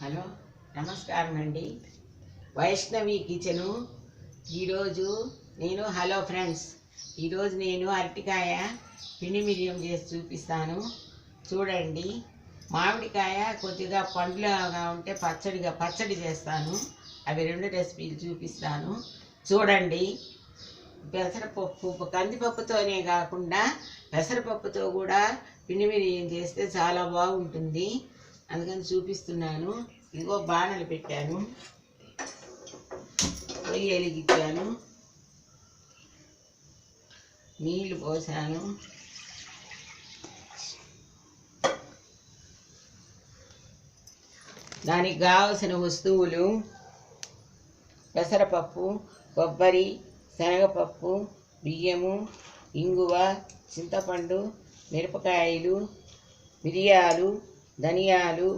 Hello నమస్కారం అండి. Vaishnavi kitchen. ఈరోజు హలో ఫ్రెండ్స్, ఈరోజు నేను అరటికాయ పిండి మిరియం చేసి చూపిస్తాను. చూడండి. మామిడికాయ కొద్దిగా పండ్లుగా ఉంటే పచ్చడి చేస్తాను. అవి రెండు రెసిపీలు చూపిస్తాను. చూడండి. పెసరపప్పు కందిపప్పుతోనే కాకుండా పెసరపప్పుతో కూడా పిండి మిరియం చేస్తే చాలా బాగుంటుంది. అందుకని చూపిస్తున్నాను. ఇదిగో బాణలు పెట్టాను, పొయ్యి వెలిగించాను, నీళ్లు పోసాను, దానికి కావలసిన వస్తువులు పెసరపప్పు, కొబ్బరి, శనగపప్పు, బియ్యము, ఇంగువ, చింతపండు, మిరపకాయలు, మిరియాలు, ధనియాలు,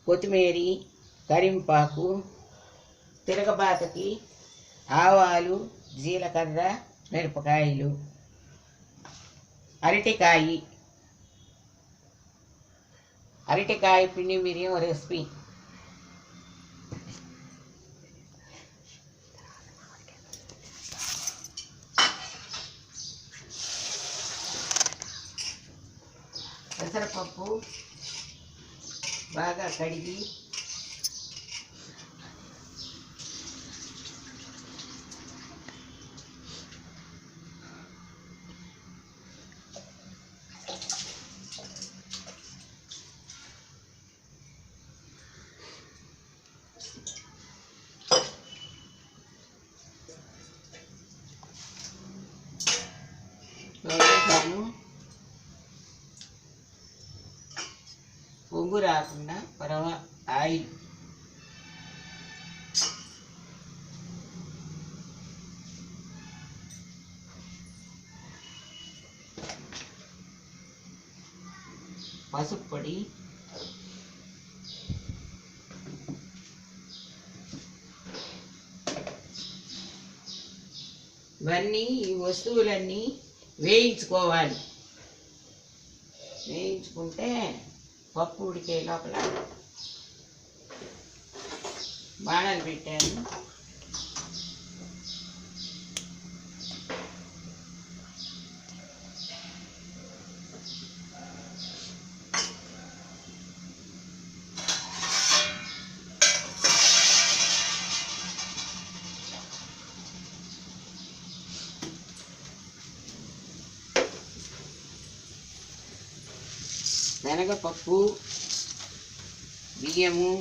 కొత్తిమీర, కరింపాకు, తిరగబాతకి ఆవాలు, జీలకర్ర, మిరపకాయలు, అరటికాయ పిండి మిరియం రెసిపీ. పెసరపప్పు బాగా కడిగి పొంగు రాకుండా ఆయిల్, పసుపు పొడి, ఈ వస్తువులన్నీ వేయించుకోవాలి. వేయించుకుంటే పప్పు ఉడికే లోపల బాణలు పెట్టాను. శనగపప్పు, బియ్యము,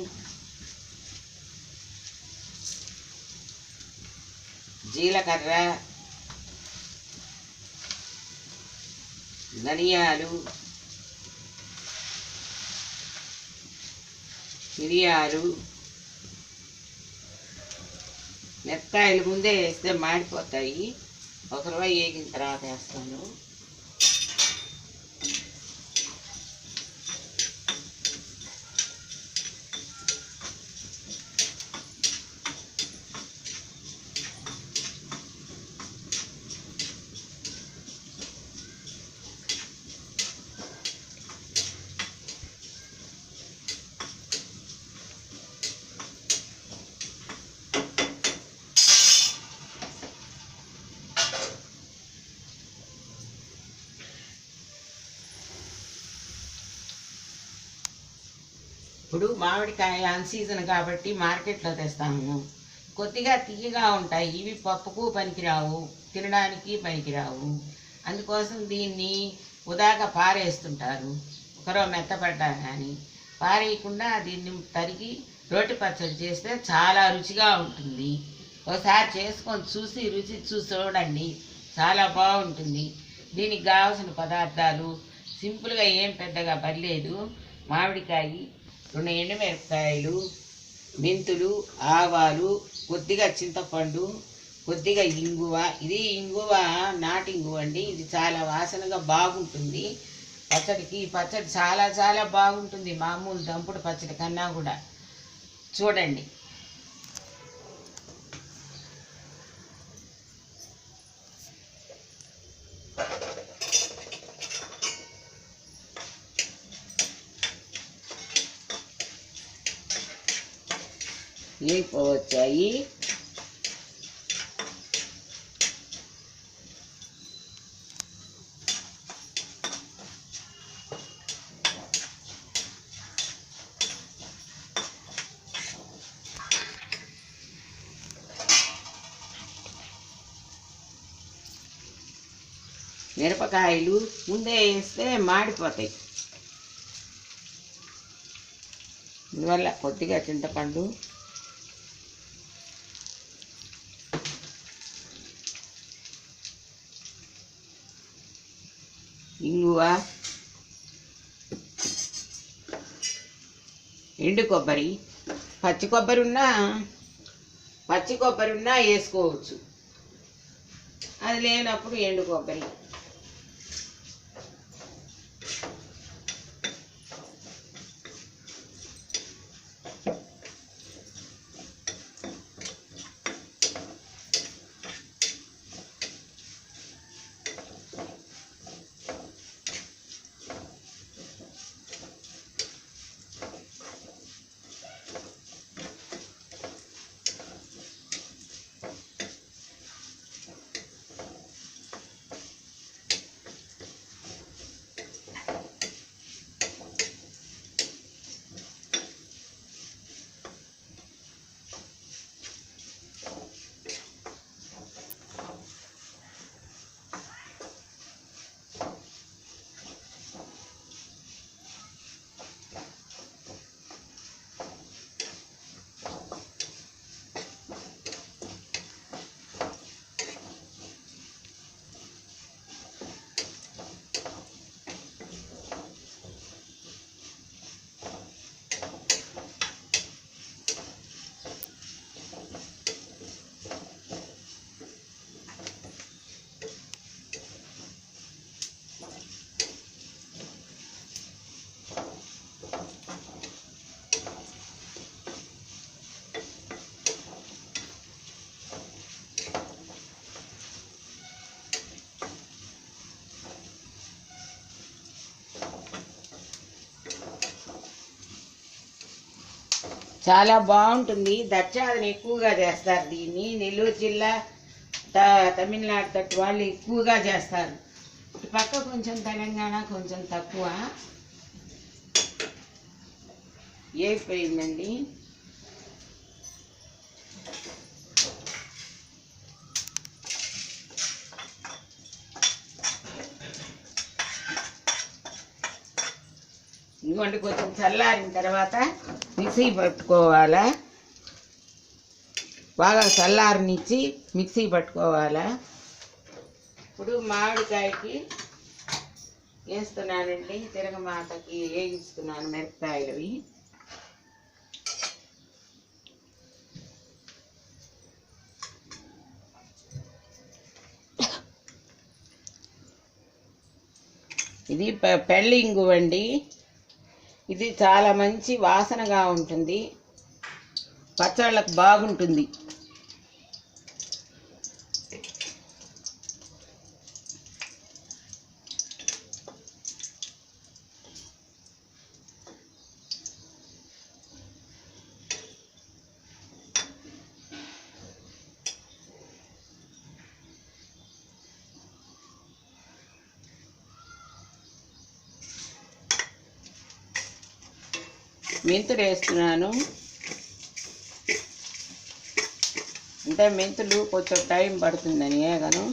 జీలకర్ర, ధనియాలు, మిరియాలు, మిరపకాయలు ముందే వేస్తే మాడిపోతాయి. ఒక రూపాయి వేగిన తర్వాత వేస్తాను. ఇప్పుడు మామిడికాయ అన్ సీజన్ కాబట్టి మార్కెట్లో తెస్తాము. కొద్దిగా తీయగా ఉంటాయి. ఇవి పప్పుకు పనికిరావు, తినడానికి పనికిరావు. అందుకోసం దీన్ని ఉదాగా పారేస్తుంటారు. ఒకరో మెత్తపడ్డా కానీ పారేయకుండా దీన్ని తరిగి రోటి పచ్చడి చేస్తే చాలా రుచిగా ఉంటుంది. ఒకసారి చేసుకొని రుచి చూడండి, చాలా బాగుంటుంది. దీనికి కావాల్సిన పదార్థాలు సింపుల్గా, ఏం పెద్దగా పర్లేదు. మామిడికాయ, 2 ఎండుమిరపకాయలు, మెంతులు, ఆవాలు, కొద్దిగా చింతపండు, కొద్దిగా ఇంగువ. ఇది ఇంగువ నాటి ఇంగువ అండి. ఇది చాలా వాసనగా బాగుంటుంది పచ్చడికి. పచ్చడి చాలా చాలా బాగుంటుంది, మామూలు దంపుడు పచ్చడి కన్నా కూడా. చూడండి. వేగిపోవచ్చాయి. మిరపకాయలు ముందే వేస్తే మాడిపోతాయి. అందువల్ల కొద్దిగా చింతపండు, ఇంగువ, ఎండు కొబ్బరి, పచ్చి కొబ్బరి ఉన్నా వేసుకోవచ్చు. అది లేనప్పుడు ఎండు కొబ్బరి. చాలా బాగుంటుంది. దక్షాదన ఎక్కువగా చేస్తారు దీన్ని. నెల్లూరు జిల్లా, తమిళనాడు తట్టు వాళ్ళు ఎక్కువగా చేస్తారు. ఇటు పక్క కొంచెం తెలంగాణ కొంచెం తక్కువ. ఏగిపోయిందండి. ఇదిగోండి, కొంచెం చల్లారిన తర్వాత మిక్సీ పట్టుకోవాలా. బాగా చల్లారనిచ్చి మిక్సీ పట్టుకోవాలా. ఇప్పుడు మామిడికాయకి వేస్తున్నానండి. తిరగమాతకి వేగిస్తున్నాను మిరపకాయలవి. ఇది పెళ్ళింగు అండి. ఇది చాలా మంచి వాసనగా ఉంటుంది, పచ్చళ్ళకు బాగుంటుంది. మెంతులు వేస్తున్నాను. అంటే మెంతులు కొంచెం టైం పడుతుందని వేగను.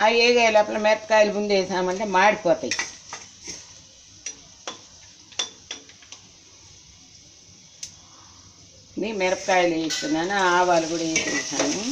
అవి వేగే లోపల మిరపకాయలు ముందు వేసామంటే మాడిపోతాయి. మిరపకాయలు వేస్తున్నాను, ఆవాలు కూడా వేసేసాను.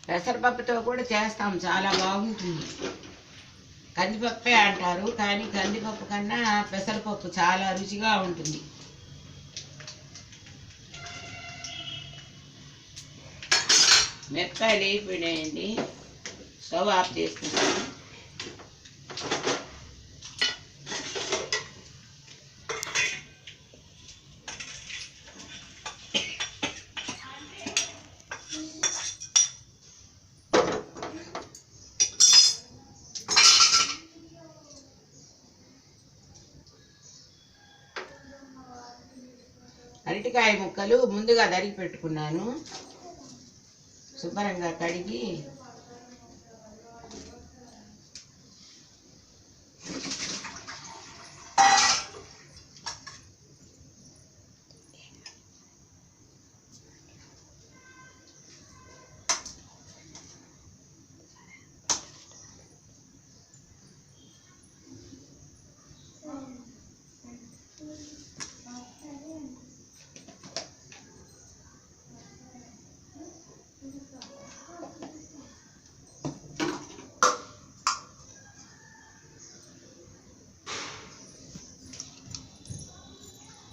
పెసరపప్పుతో కూడా చేస్తాం, చాలా బాగుంటుంది. కందిపప్పే అంటారు, కానీ కందిపప్పు కన్నా పెసరపప్పు చాలా రుచిగా ఉంటుంది. మిరపకాయలు వేగిపోయినాయండి. స్టవ్ ఆఫ్ చేసుకుంటాను. అరటికాయ ముక్కలు ముందుగా తరిగి పెట్టుకున్నాను. శుభ్రంగా కడిగి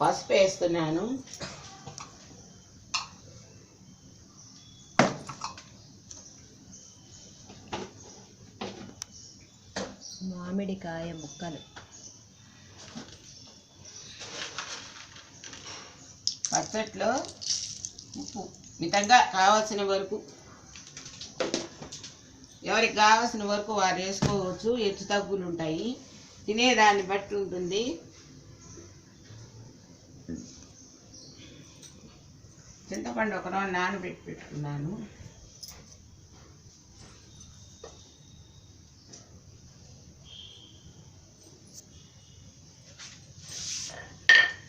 పసుపు వేస్తున్నాను. మామిడికాయ ముక్కలు, పచ్చట్లో ఉప్పు మితంగా కావాల్సిన వరకు, ఎవరికి కావాల్సిన వరకు వారు వేసుకోవచ్చు. హెచ్చు తగ్గులు ఉంటాయి, తినేదాన్ని బట్టి ఉంటుంది. చింతపండు ఒక రోజు నానబెట్టి పెట్టుకున్నాను.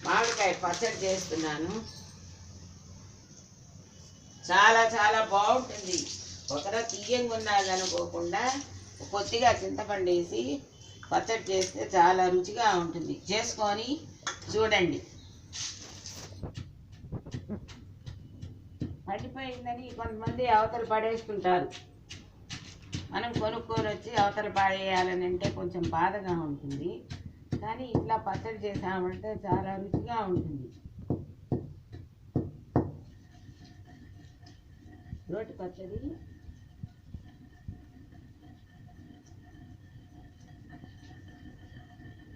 మామిడికాయ పచ్చడి చేస్తున్నాను. చాలా చాలా బాగుంటుంది. ఒకరోజు తీయంగా ఉన్నది అనుకోకుండా కొద్దిగా చింతపండు వేసి పచ్చడి చేస్తే చాలా రుచిగా ఉంటుంది. చేసుకొని చూడండి. పడిపోయిందని కొంతమంది అవతల పడేసుకుంటారు. మనం కొనుక్కొని వచ్చి అవతల పడేయాలని అంటే కొంచెం బాధగా ఉంటుంది. కానీ ఇట్లా పచ్చడి చేసామంటే చాలా రుచిగా ఉంటుంది. రోటి పచ్చడి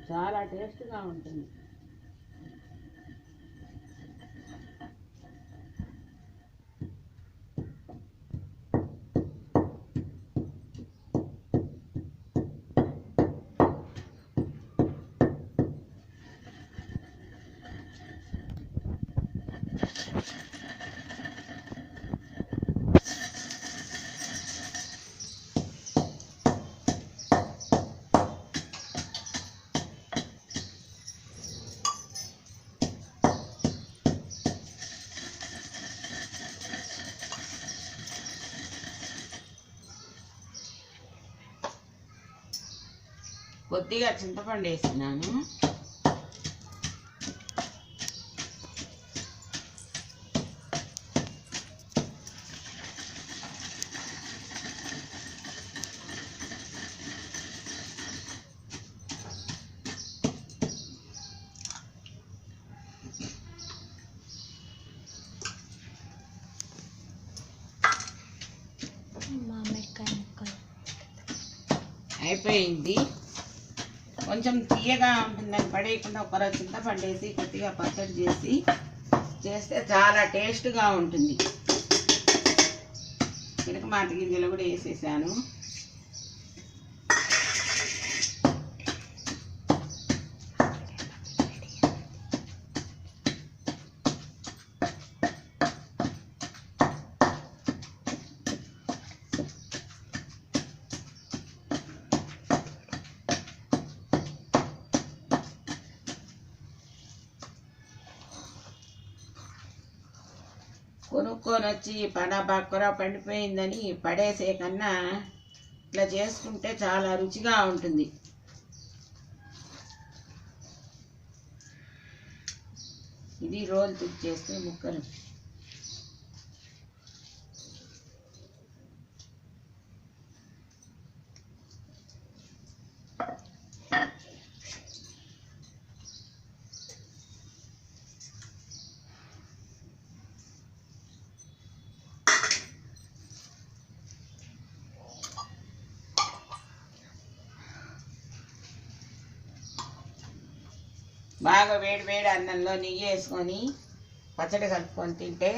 చాలా టేస్ట్గా ఉంటుంది. కొద్దిగా చింతపండు వేసినాను. మామిడికాయ ముక్కలు అయిపోయింది. కొంచెం తీయగా ఉంటుందని పడేయకుండా ఒక రోజు చింతపండు వేసి కొద్దిగా పచ్చడి చేస్తే చాలా టేస్ట్గా ఉంటుంది. మిరపమాత గింజలు కూడా వేసేసాను. కొనుక్కొని వచ్చి పనబాక్కర పండిపోయిందని పడేసే కన్నా ఇట్లా చేసుకుంటే చాలా రుచిగా ఉంటుంది. ఇది రోల్ తుక్ చేస్తే ముక్కలు బాగా వేడి వేడి అన్నంలో నెయ్యి వేసుకొని పచ్చడి కలుపుకొని తింటే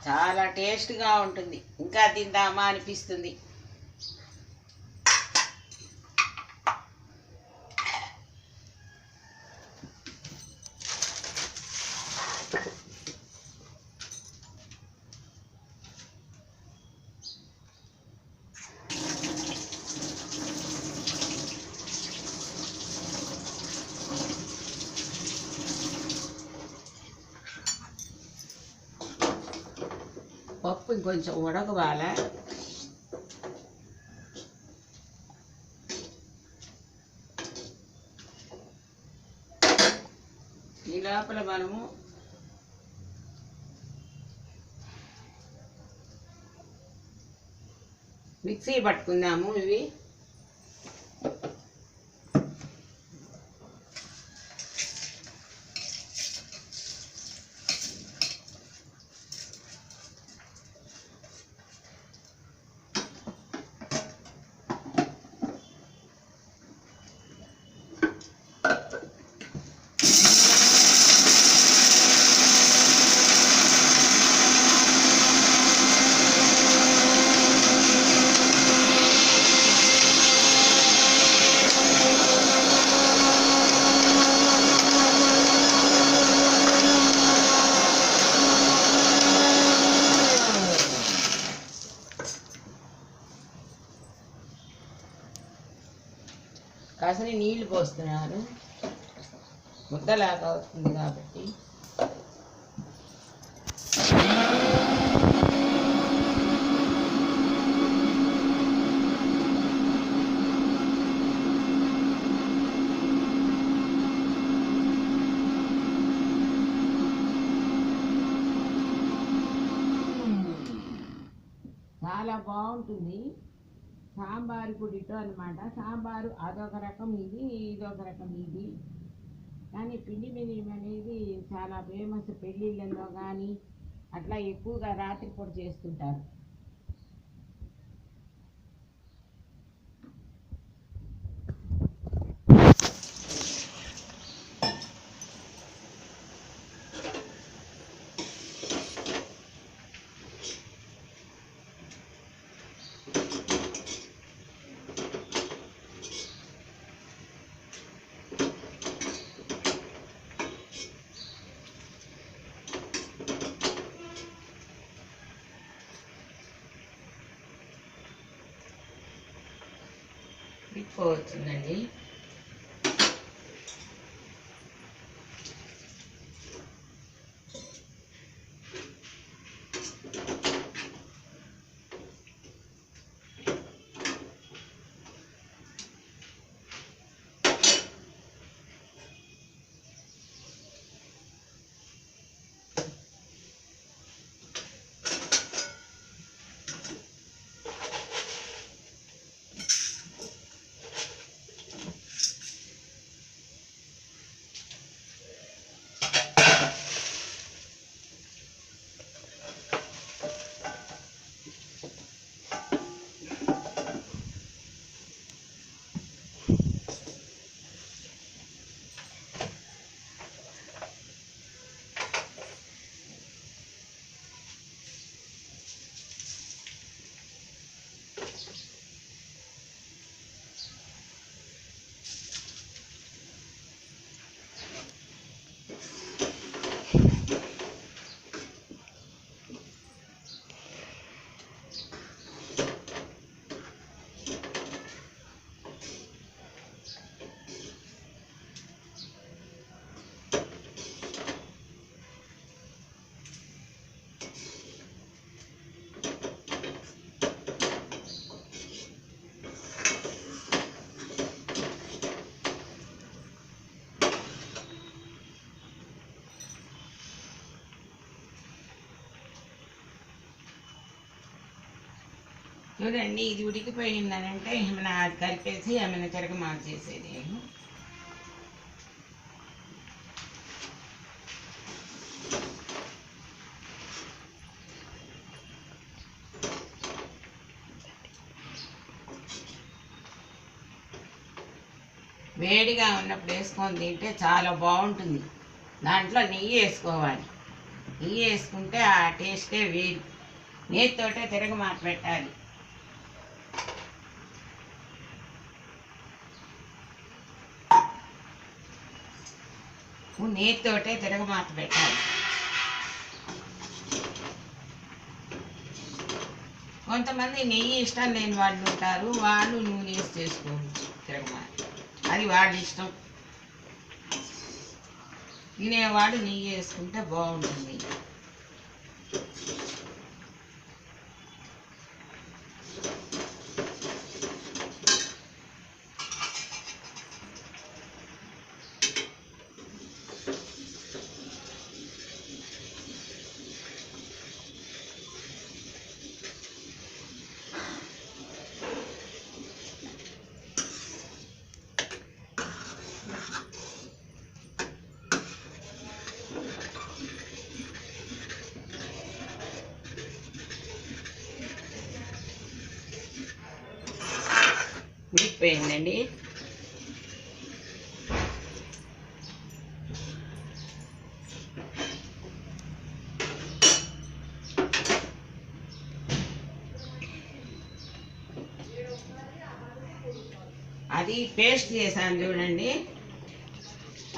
చాలా టేస్ట్గా ఉంటుంది. ఇంకా తిందామా అనిపిస్తుంది. పప్పు ఇంకొంచెం ఉడకవాల. ఈ లోపల మనము మిక్సీ పట్టుకుందాము. ఇవి కాసిన నీళ్ళు పోస్తున్నాను, ముద్దలాగా అవుతుంది కాబట్టి. చాలా బాగుంటుంది. సాంబారు పొడితో అనమాట. సాంబారు అదొక రకం, ఇదొక రకం. ఇది కానీ పిండి బియ్యం అనేది చాలా ఫేమస్. పెళ్ళిళ్ళల్లో కానీ అట్లా ఎక్కువగా రాత్రిపూట చేస్తుంటారు. విప్పుకోవచ్చుందండి. చూడండి, ఇది ఉడికిపోయిందనంటే ఏమైనా అది కలిపేసి ఏమైనా చెరగ మార్చేసేది. వేడిగా ఉన్నప్పుడు వేసుకొని తింటే చాలా బాగుంటుంది. దాంట్లో నెయ్యి వేసుకోవాలి. నెయ్యి వేసుకుంటే ఆ టేస్టే వేరు. నేతితోటే తిరగమాత పెట్టాలి. నేతితోటే తిరగమాత పెట్టాలి. కొంతమంది నెయ్యి ఇష్టం లేని వాళ్ళు ఉంటారు, వాళ్ళు నూనె వేసి చేసుకోవచ్చు తిరగమాత. అది వాళ్ళ ఇష్టం. తినేవాడు నెయ్యి వేసుకుంటే బాగుంటుంది. ఉడికిపోయిందండి. అది పేస్ట్ చేశాను చూడండి,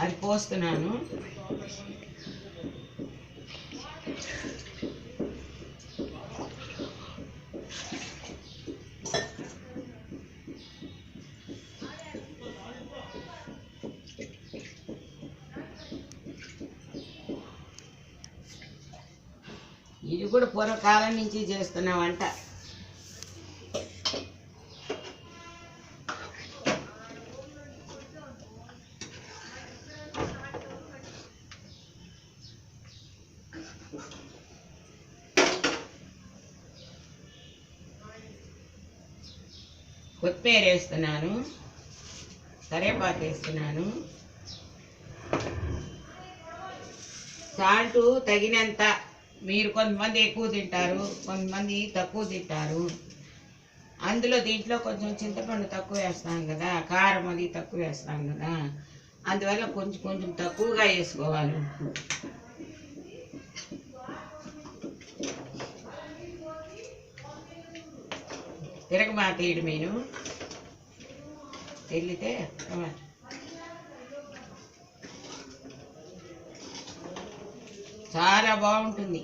అది పోస్తున్నాను. ఇది కూడా పూర్వకాలం నుంచి చేస్తున్న వంట. కొత్తిమీర వేస్తున్నాను, కరివేపాకు వేస్తున్నాను, సాల్ట్ తగినంత. మీరు కొంతమంది ఎక్కువ తింటారు, కొంతమంది తక్కువ తింటారు. దీంట్లో కొంచెం చింతపండు తక్కువ వేస్తాం కదా, కారం అది తక్కువ వేస్తాం కదా, అందువల్ల కొంచెం కొంచెం తక్కువగా వేసుకోవాలి ఉప్పు. తిరగమాత వేయడం నేను తెల్లితే చాలా బాగుంటుంది.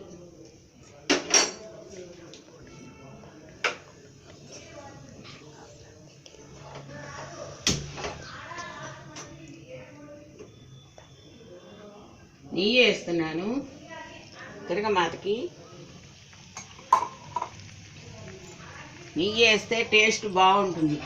నెయ్యి వేస్తున్నాను తిరగమాతకి. నెయ్యి వేస్తే టేస్ట్ బాగుంటుంది.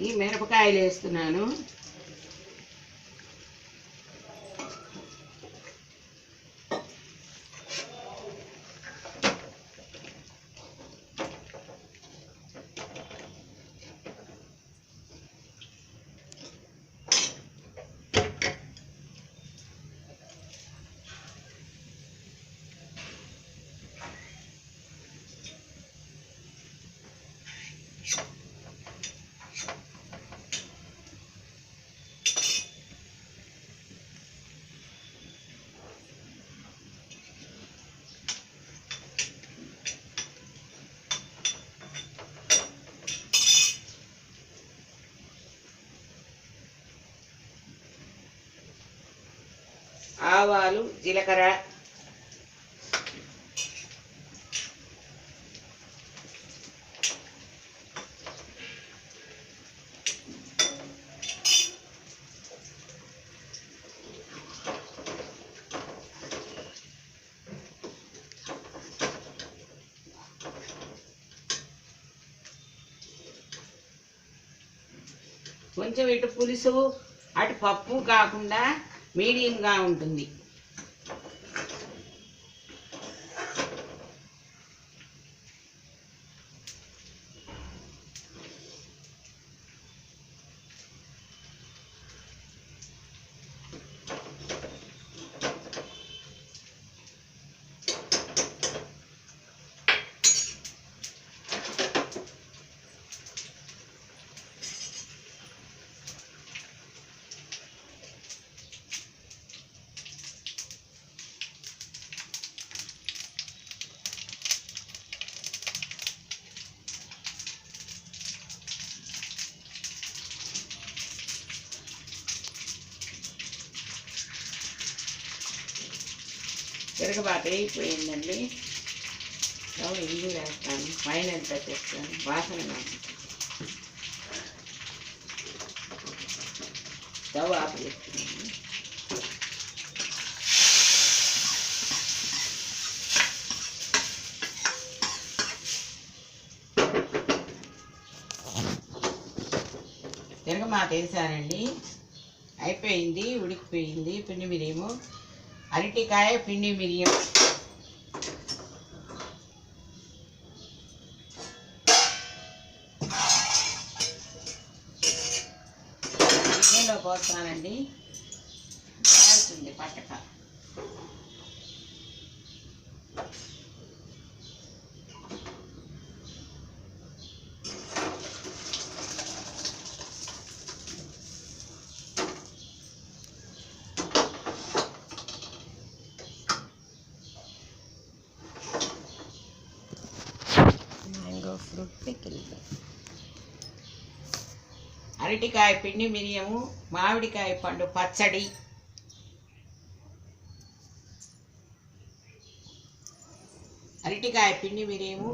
ఈ మిరపకాయలు వేస్తున్నాను. ఆవాలు, జీలకర్ర, కొంచెం ఇటు పులుసు అటు పప్పు కాకుండా మీడియంగా ఉంటుంది. తిరగబాటు అయిపోయిందండి. స్టవ్ ఇల్లు వేస్తాను, పైన ఎంత చేస్తాను, వాసన నాకు. స్టవ్ ఆఫ్ చేస్తున్నాను. తిరగమాత వేసానండి, అయిపోయింది, ఉడికిపోయింది. పిండి మిరియము, అరటికాయ పిండి మిరియం, వేస్తానండి, ఆడుతుంది పట్టక. Mango fruit pickle. అరటికాయ పిండి మిరియము, మామిడికాయ పండు పచ్చడి, అరటికాయ పిండి మిరియము,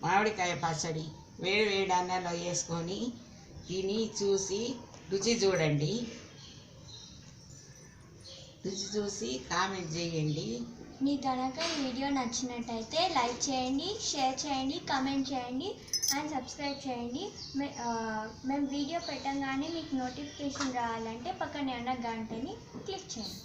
మామిడికాయ పచ్చడి వేడి వేడి అన్నంలో వేసుకొని తిని చూసి రుచి చూడండి. రుచి చూసి కామెంట్ చేయండి. మీకు కనుక ఈ వీడియో నచ్చినట్టయితే లైక్ చేయండి, షేర్ చేయండి, కామెంట్ చేయండి అండ్ సబ్స్క్రైబ్ చేయండి. మేము వీడియో పెట్టగానే మీకు నోటిఫికేషన్ రావాలంటే పక్కనే ఉన్న గంటని క్లిక్ చేయండి.